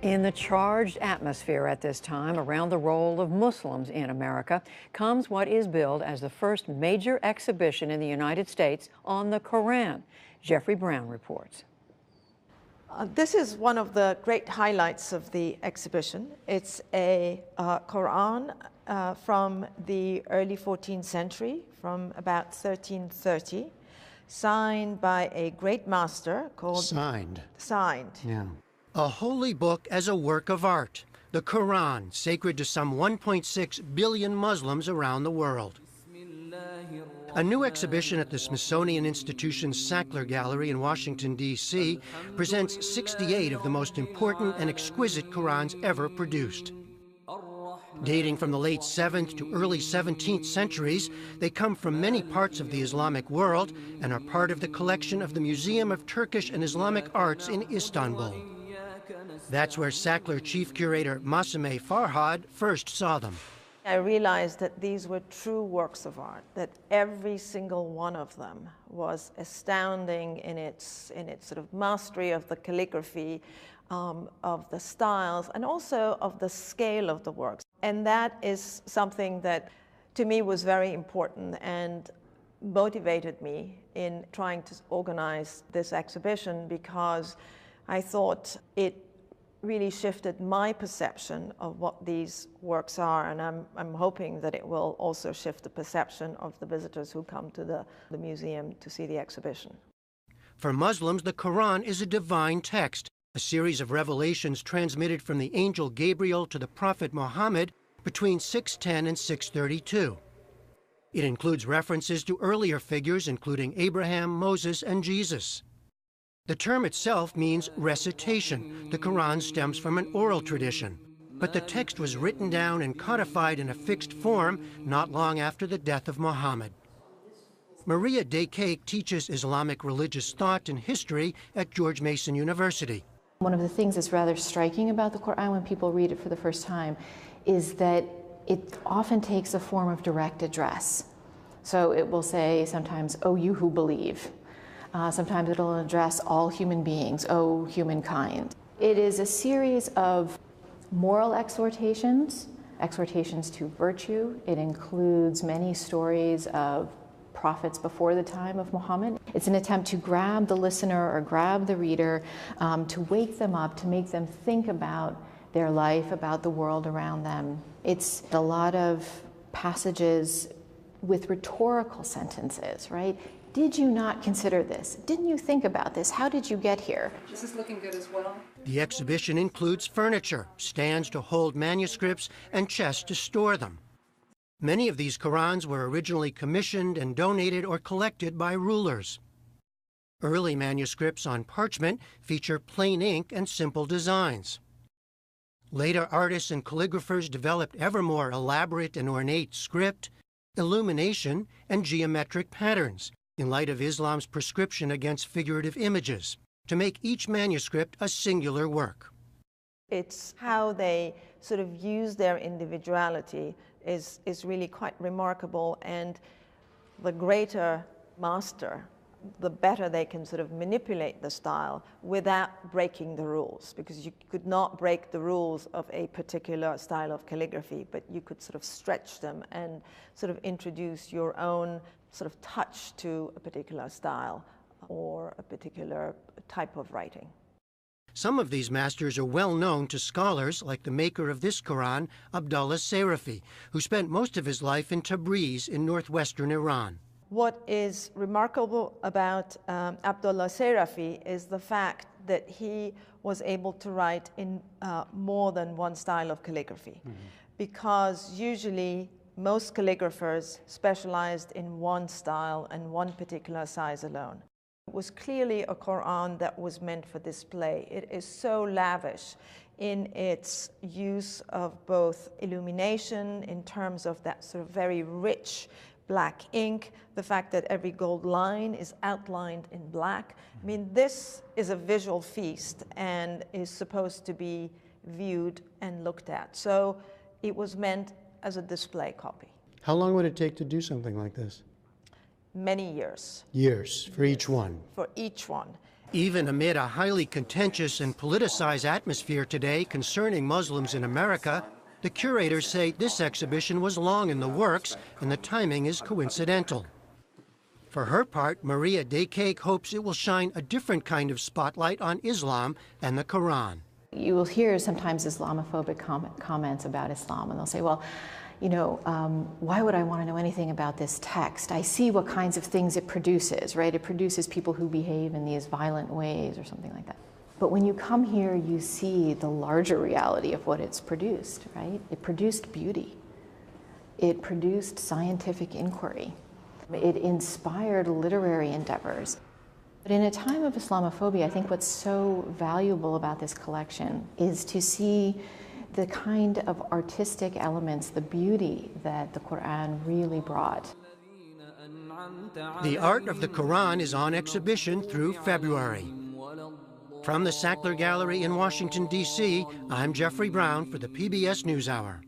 In the charged atmosphere at this time around the role of Muslims in America comes what is billed as the first major exhibition in the United States on the Quran. Jeffrey Brown reports. This is one of the great highlights of the exhibition. It's a Quran from the early 14th century, from about 1330, signed by a great master called... Signed. Yeah. A holy book as a work of art. The Quran, sacred to some 1.6 billion Muslims around the world. A new exhibition at the Smithsonian Institution's Sackler Gallery in Washington, D.C. presents 68 of the most important and exquisite Qurans ever produced. Dating from the late 7th to early 17th centuries, they come from many parts of the Islamic world and are part of the collection of the Museum of Turkish and Islamic Arts in Istanbul. That's where Sackler chief curator Masumeh Farhad first saw them. I realized that these were true works of art, that every single one of them was astounding in its sort of mastery of the calligraphy, of the styles, and also of the scale of the works. And that is something that, to me, was very important and motivated me in trying to organize this exhibition, because I thought it really shifted my perception of what these works are, and I'm hoping that it will also shift the perception of the visitors who come to the museum to see the exhibition. For Muslims, the Quran is a divine text, a series of revelations transmitted from the angel Gabriel to the prophet Muhammad between 610 and 632. It includes references to earlier figures, including Abraham, Moses, and Jesus. The term itself means recitation. The Quran stems from an oral tradition, but the text was written down and codified in a fixed form not long after the death of Muhammad. Maria Daycake teaches Islamic religious thought and history at George Mason University. One of the things that's rather striking about the Quran when people read it for the first time is that it often takes a form of direct address. So it will say sometimes, "O you who believe." Sometimes it'll address all human beings, "O humankind." It is a series of moral exhortations, exhortations to virtue. It includes many stories of prophets before the time of Muhammad. It's an attempt to grab the listener or grab the reader, to wake them up, to make them think about their life, about the world around them. It's a lot of passages with rhetorical sentences, right? Did you not consider this? Didn't you think about this? How did you get here? This is looking good as well. The exhibition includes furniture, stands to hold manuscripts, and chests to store them. Many of these Qurans were originally commissioned and donated or collected by rulers. Early manuscripts on parchment feature plain ink and simple designs. Later artists and calligraphers developed ever more elaborate and ornate script, illumination, and geometric patterns, in light of Islam's prescription against figurative images, to make each manuscript a singular work. It's how they sort of use their individuality is really quite remarkable, and the greater master, the better they can sort of manipulate the style without breaking the rules, because you could not break the rules of a particular style of calligraphy, but you could sort of stretch them and sort of introduce your own sort of touch to a particular style or a particular type of writing. Some of these masters are well known to scholars, like the maker of this Quran, Abdullah Sarafi, who spent most of his life in Tabriz in northwestern Iran. What is remarkable about Abdullah Sarafi is the fact that he was able to write in more than one style of calligraphy, because usually most calligraphers specialized in one style and one particular size alone. It was clearly a Quran that was meant for display. It is so lavish in its use of both illumination in terms of that sort of very rich black ink, the fact that every gold line is outlined in black. I mean, this is a visual feast and is supposed to be viewed and looked at. So it was meant as a display copy. How long would it take to do something like this? Many years. Years for each one? For each one. Even amid a highly contentious and politicized atmosphere today concerning Muslims in America, the curators say this exhibition was long in the works and the timing is coincidental. For her part, Maria Daycake hopes it will shine a different kind of spotlight on Islam and the Quran. You will hear sometimes Islamophobic comments about Islam, and they'll say, well, you know, why would I want to know anything about this text? I see what kinds of things it produces, right? It produces people who behave in these violent ways or something like that. But when you come here, you see the larger reality of what it's produced, right? It produced beauty. It produced scientific inquiry. It inspired literary endeavors. But in a time of Islamophobia, I think what's so valuable about this collection is to see the kind of artistic elements, the beauty that the Quran really brought. The art of the Quran is on exhibition through February. From the Sackler Gallery in Washington, D.C., I'm Jeffrey Brown for the PBS NewsHour.